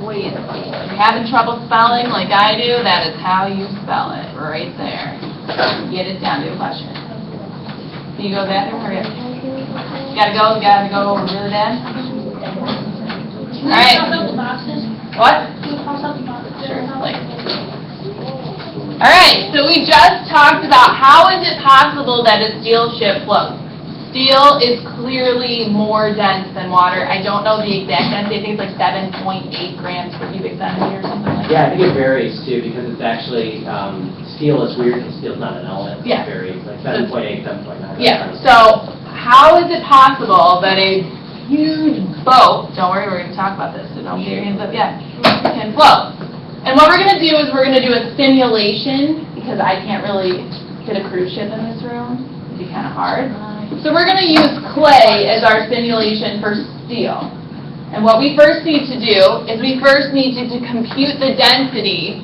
buoyancy. If you're having trouble spelling like I do, that is how you spell it, right there. Get it down to a question. Can you go to the bathroom? Hurry up. Gotta go really bad? All right. What? Sure, like. All right, so we just talked about how is it possible that a steel ship floats. Steel is clearly more dense than water. I don't know the exact density. I think it's like 7.8 grams per cubic centimeter or something like that. Yeah, I think it varies too because it's actually, steel is weird because steel's not an element. Yeah. It varies, like 7.8, 7.9. Yeah, so how is it possible that a huge boat, don't worry, we're going to talk about this, so don't get your hands up yet, can float? And what we're going to do is we're going to do a simulation, because I can't really fit a cruise ship in this room. It'd be kind of hard. So we're going to use clay as our simulation for steel. And what we first need to do is we first need to compute the density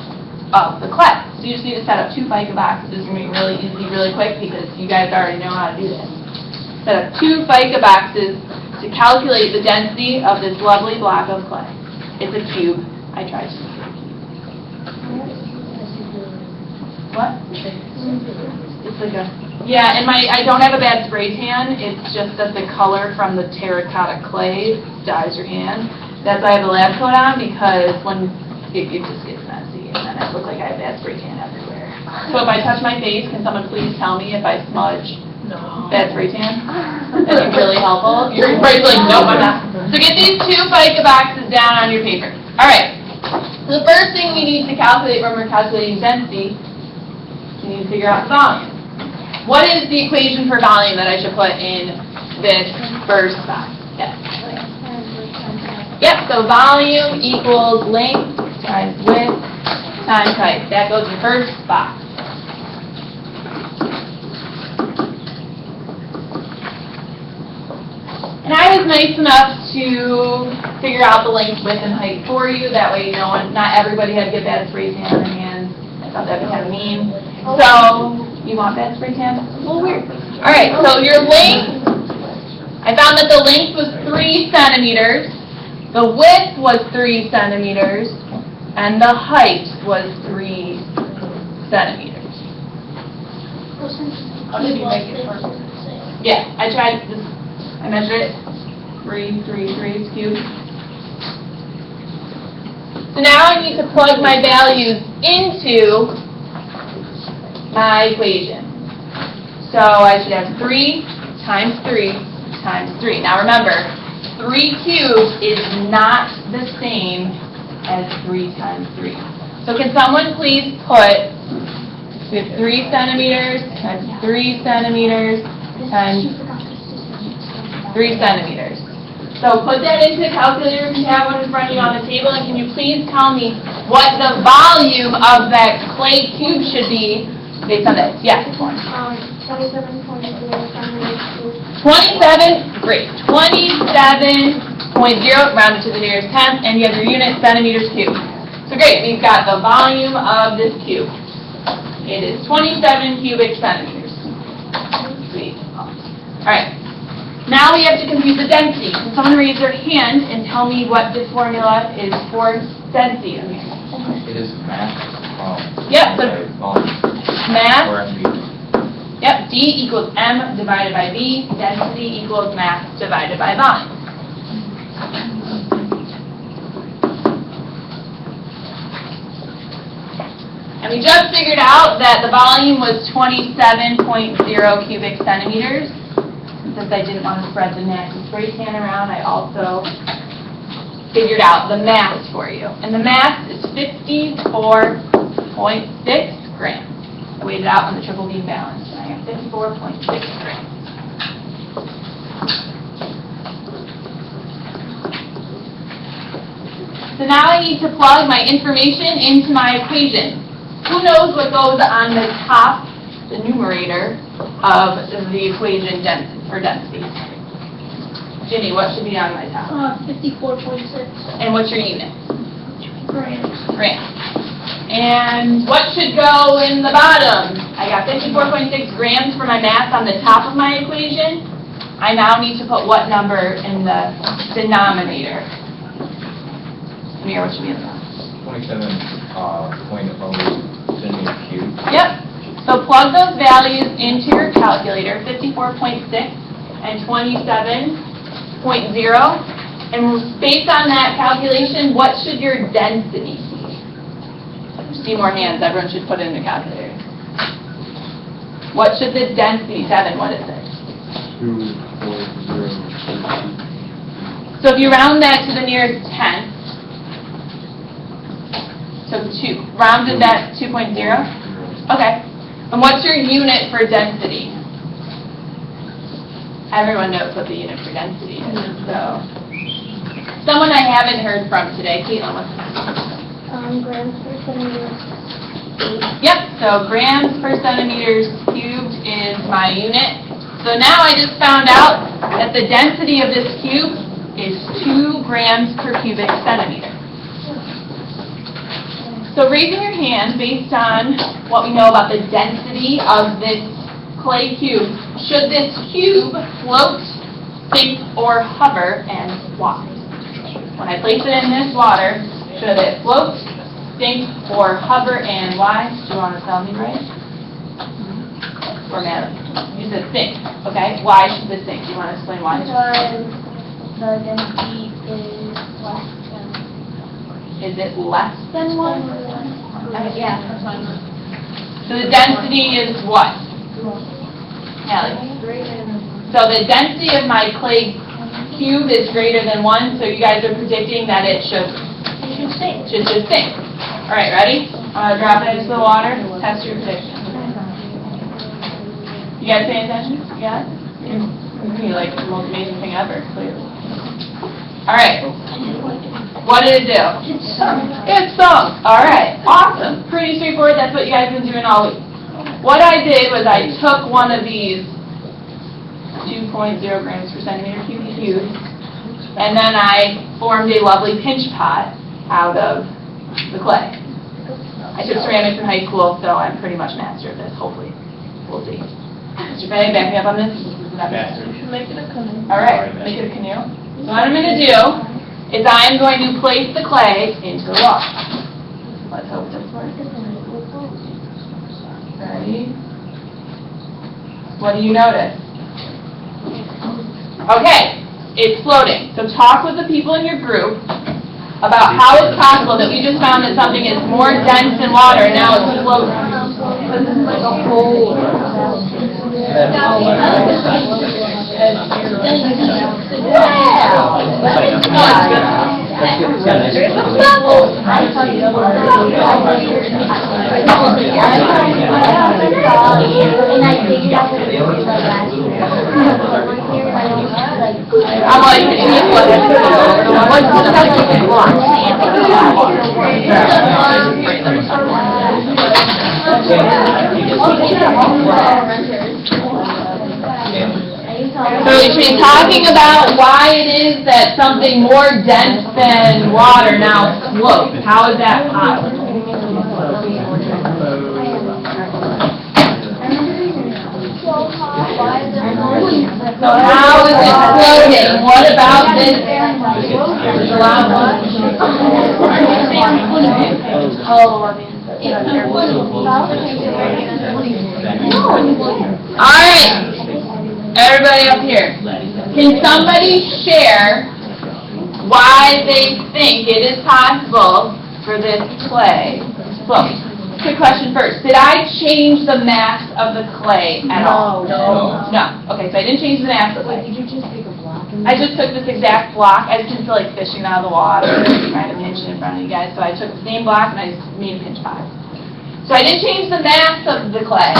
of the clay. So you just need to set up 2 FICA boxes. This is going to be really easy, really quick, because you guys already know how to do this. Set up 2 FICA boxes to calculate the density of this lovely block of clay. It's a cube. I tried to. What? It's like a, yeah, and I don't have a bad spray tan. It's just that the color from the terracotta clay dyes your hand. That's why I have the lab coat on, because when it just gets messy, and then I look like I have bad spray tan everywhere. So if I touch my face, can someone please tell me if I smudge bad spray tan? That'd be really helpful. You're probably like, nope, I'm not. So get these 2 FICA boxes down on your paper. All right. So the first thing we need to calculate when we're calculating density, we need to figure out the volume. What is the equation for volume that I should put in this first box? Yes. Yep, so volume equals length times width times height. That goes in the first box. And I was nice enough to figure out the length, width, and height for you. That way, you know, not everybody had to get bad spray tan on their hands. I thought that'd be kind of mean. So, you want bad spray tan? That's a little weird. All right, so your length, I found that the length was 3 centimeters, the width was 3 centimeters, and the height was 3 centimeters. How did you make it perfect? Yeah, I tried this. I measured it, 3, it's cubed. So now I need to plug my values into my equation. So I should have 3 times 3 times 3. Now remember, 3 cubed is not the same as 3 times 3. So can someone please put, we have 3 centimeters times 3 centimeters times 3 centimeters. So put that into the calculator if you have one in front of you on the table, and can you please tell me what the volume of that clay cube should be based on this? Yes, one. 27.0 centimeters. 27, great. 27.0, rounded to the nearest tenth, and you have your unit centimeters cubed. So great, we've got the volume of this cube. It is 27 cubic centimeters. Sweet. All right. Now we have to compute the density. Can someone raise their hand and tell me what this formula is for density? It is mass. Yep, so mass. Or MV. Yep, D equals M divided by V. Density equals mass divided by volume. And we just figured out that the volume was 27.0 cubic centimeters. Since I didn't want to spread the nasty spray tan around, I also figured out the mass for you. And the mass is 54.6 grams. I weighed it out on the triple beam balance, and I have 54.6 grams. So now I need to plug my information into my equation. Who knows what goes on the top, the numerator, of the equation density? Ginny, what should be on my top? 54.6 And what's your unit? grams. Grams. And what should go in the bottom? I got 54.6 grams for my mass on the top of my equation. I now need to put what number in the denominator? Samir, what should be in there? 27.0 centimeter cube. Yep. So plug those values into your calculator, 54.6 and 27.0. And based on that calculation, what should your density be? See more hands. Everyone should put it in the calculator. What should the density, Devin, what is it? 2.0. So if you round that to the nearest tenth, so 2, rounded that 2.0? Okay. And what's your unit for density? Everyone knows what the unit for density is, so. Someone I haven't heard from today, Caitlin, what's that? Grams per centimeter. Yep, so grams per centimeters cubed is my unit. So now I just found out that the density of this cube is 2 grams per cubic centimeter. So raising your hand based on what we know about the density of this clay cube, should this cube float, sink, or hover, and why? When I place it in this water, should it float, sink, or hover, and why? Do you want to tell me, right? Or Natalie? You said sink, okay? Why should this sink? Do you want to explain why? Because the density is less than. Is it less than 1? Yeah, that's fine. So the density is what? Natalie? So the density of my clay cube is greater than 1, so you guys are predicting that it should sink. Should just sink. All right, ready? Drop it into the water. Test your prediction. You guys paying attention? Yeah? You're like the most amazing thing ever, clearly. All right. What did it do? It sunk. It sunk. All right. Awesome. Pretty straightforward. That's what you guys have been doing all week. What I did was I took one of these 2.0 grams per centimeter cubed, and then I formed a lovely pinch pot out of the clay. I took ceramics in high school, so I'm pretty much master of this, hopefully. We'll see. Mr. Fay, back me up on this? Master. Make it a canoe. All right, make it a canoe. So what I'm going to do is I am going to place the clay into the water. Let's hope this works. Ready? What do you notice? Okay, it's floating. So talk with the people in your group about how it's possible that we just found that something is more dense than water and now it's floating. This is like a whole. I'm like, so we should be talking about why it is that something more dense than water now floats. How is that possible? So how is it floating? What about this? All right. Everybody up here, can somebody share why they think it is possible for this clay to float? Quick question first. Did I change the mass of the clay at all? No. Okay, so I didn't change the mass of the clay. Did you just take a block? I just took this exact block. I just didn't feel like fishing out of the water, trying to pinch it in front of you guys. So I took the same block and I just made a pinch pot. So I didn't change the mass of the clay.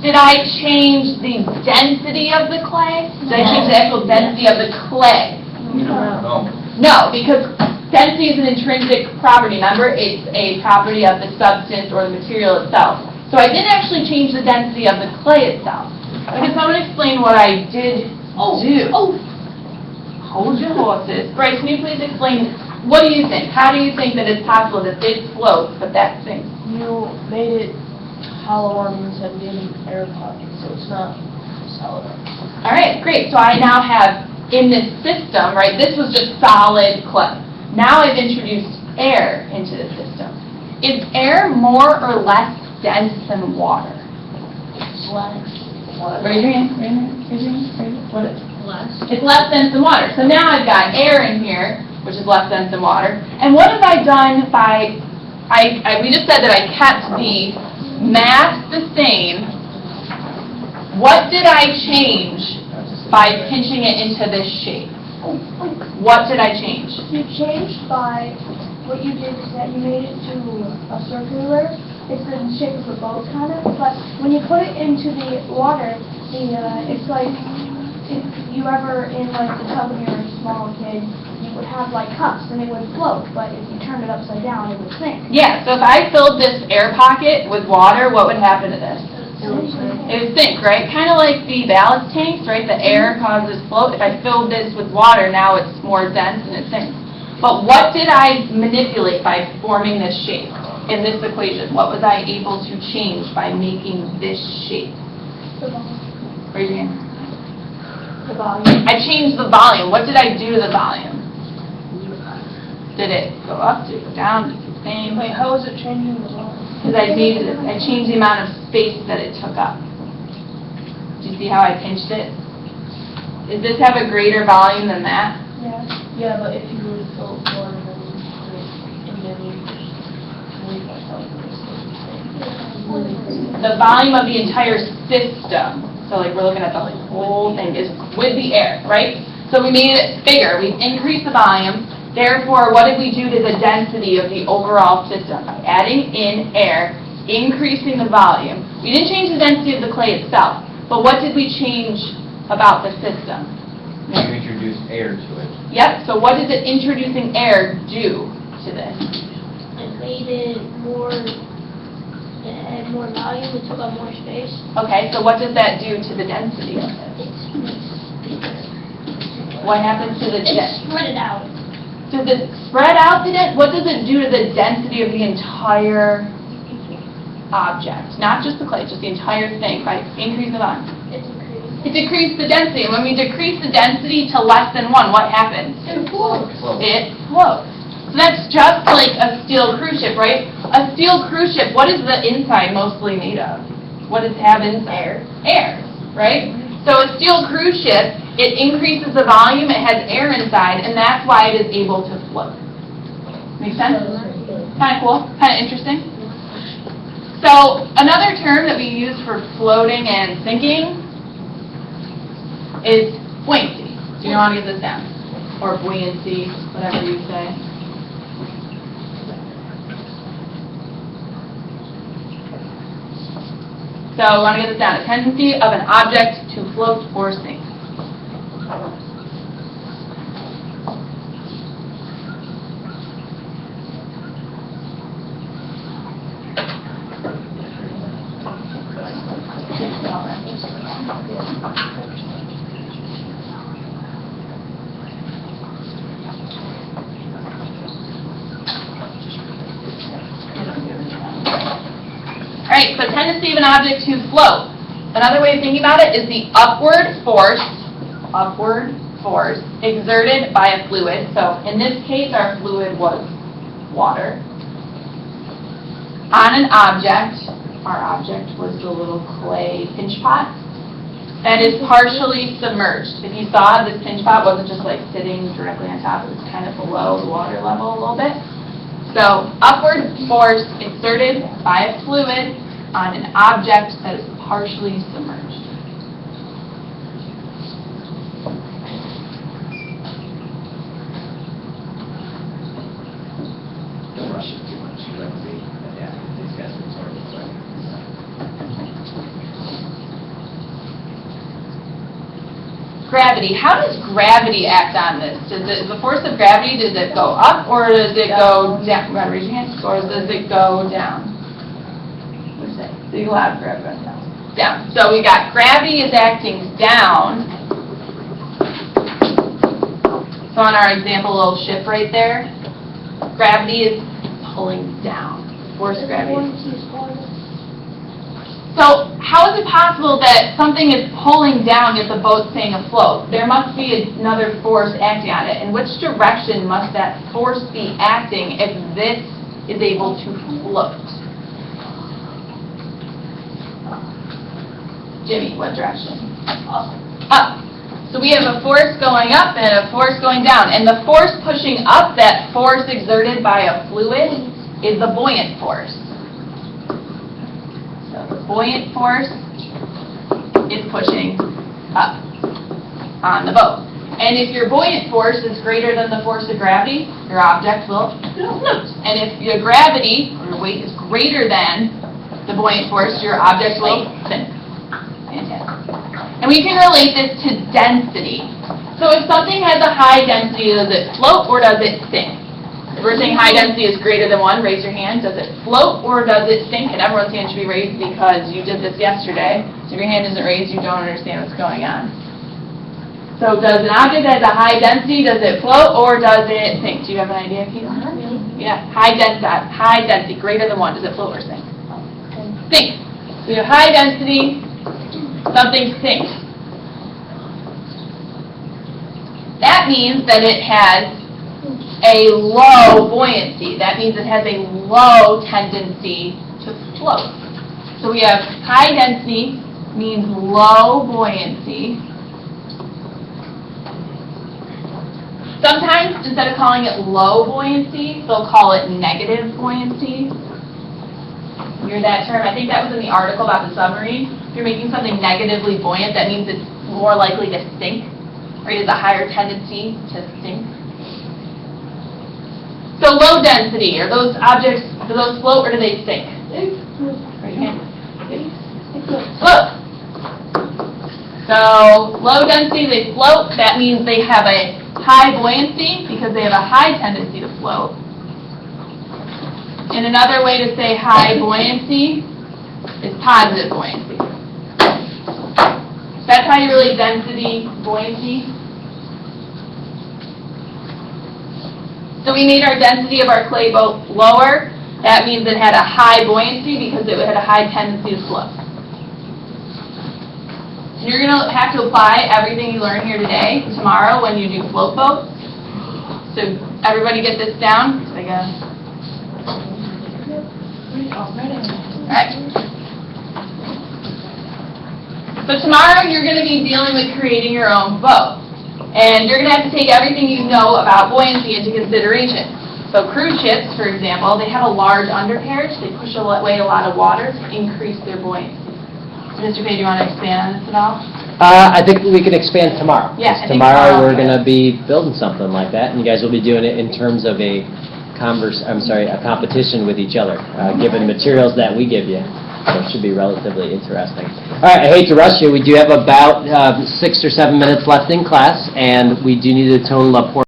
Did I change the density of the clay? Did I change the actual density of the clay? No. No, because density is an intrinsic property. Remember, it's a property of the substance or the material itself. So I didn't actually change the density of the clay itself. Can someone explain what I did do? Hold your horses. Bryce, can you please explain, what do you think? How do you think that it's possible that this floats, but that sinks? You made it hollow on the inside, gave it air pocket, so it's not solid. All right, great. So I now have in this system, right, this was just solid clay. Now I've introduced air into the system. Is air more or less dense than water? Raise your hand, raise your hand. What is it? Less. It's less dense than water. So now I've got air in here, which is less dense than water. And what have I done by, we just said that I kept the mass the same. What did I change by pinching it into this shape? What did I change? You changed by, what you did is that you made it to a circular, it's the shape of a boat kind of, but when you put it into the water, it's like, if you ever in like the tub when you were a small kid, you would have like cups and it would float, but if you turned it upside down, it would sink. Yeah, so if I filled this air pocket with water, what would happen to this? It would sink, right? Kind of like the ballast tanks, right? The air causes float. If I filled this with water, now it's more dense and it sinks. But what did I manipulate by forming this shape in this equation? What was I able to change by making this shape? Raise your hand. The volume. I changed the volume. What did I do to the volume? Did it go up? Did it go down? Did it stay the same? Wait, how is it changing the volume? Because I changed the amount of space that it took up. Do you see how I pinched it? Does this have a greater volume than that? Yeah. Yeah, but if you really fill it full and then you just leave it out, The volume of the entire system, so like we're looking at the whole thing, is with the air, right? So we made it bigger. We increased the volume. Therefore, what did we do to the density of the overall system? By adding in air, increasing the volume. We didn't change the density of the clay itself, but what did we change about the system? You introduced air to it. Yep, so what did introducing air do to this? It made it more, it had more volume, it took up more space. Okay, so what does that do to the density of it? What happens to the It density? spread it out. Does it spread out the density? What does it do to the density of the entire object? Not just the clay, just the entire thing by increasing the volume. It's increased. It decreased the density. And when we decrease the density to less than 1, what happens? It floats. It floats. So that's just like a steel cruise ship, right? A steel cruise ship, what is the inside mostly made of? What does it have inside? Air, right? So a steel cruise ship, it increases the volume, it has air inside, and that's why it is able to float. Make sense? Kind of cool, kind of interesting. So another term that we use for floating and sinking is buoyancy. Do you want to get this down? Or buoyancy, whatever you say. So I want to get this down. A tendency of an object to float or sink. All right, so tendency of an object to float. Another way of thinking about it is the upward force exerted by a fluid. So in this case, our fluid was water. On an object, our object was the little clay pinch pot that is partially submerged. If you saw, this pinch pot wasn't just like sitting directly on top, it was kind of below the water level a little bit. So upward force exerted by a fluid on an object that is partially submerged. Don't rush it too much. You like to adapt. These guys are sort of quick. Gravity. How does gravity act on this? The force of gravity, does it go up or does it go down? You want to raise your hand? Or does it go down? What do you say? Big loud for everyone. Down. So we got gravity is acting down. So on our example little ship right there, gravity is pulling down. Force of gravity. So how is it possible that something is pulling down yet the boat's staying afloat? There must be another force acting on it. In which direction must that force be acting if this is able to float? Jimmy, what direction? Up. So we have a force going up and a force going down. And the force pushing up, that force exerted by a fluid, is the buoyant force. So the buoyant force is pushing up on the boat. And if your buoyant force is greater than the force of gravity, your object will float. And if your gravity, or your weight, is greater than the buoyant force, your object will sink. Fantastic. And we can relate this to density. So if something has a high density, does it float or does it sink? If we're saying high density is greater than 1, raise your hand. Does it float or does it sink? And everyone's hand should be raised because you did this yesterday. So if your hand isn't raised, you don't understand what's going on. So does an object that has a high density, does it float or does it sink? Do you have an idea, Keith? Yeah, high density, greater than 1. Does it float or sink? Sink. So you have high density, something sinks. That means that it has a low buoyancy. That means it has a low tendency to float. So we have high density means low buoyancy. Sometimes, instead of calling it low buoyancy, they'll call it negative buoyancy. You hear that term? I think that was in the article about the submarine. If you're making something negatively buoyant, that means it's more likely to sink, or it has a higher tendency to sink. So low density, are those objects, do those float or do they sink? Raise your hand. Float. So low density, they float. That means they have a high buoyancy because they have a high tendency to float. And another way to say high buoyancy is positive buoyancy. That's how you relate density, buoyancy. So we made our density of our clay boat lower. That means it had a high buoyancy because it had a high tendency to float. And you're going to have to apply everything you learn here today, tomorrow, when you do float boats. So everybody get this down. So I guess. Alright. So tomorrow you're going to be dealing with creating your own boat. And you're going to have to take everything you know about buoyancy into consideration. So cruise ships, for example, they have a large undercarriage. They push away a lot of water to increase their buoyancy. Mr. Page, do you want to expand on this at all? I think we can expand tomorrow. Yeah, I think Tomorrow we're going to be building something like that, and you guys will be doing it in terms of a competition with each other, given materials that we give you. So it should be relatively interesting. All right, I hate to rush you. We do have about 6 or 7 minutes left in class, and we do need a total of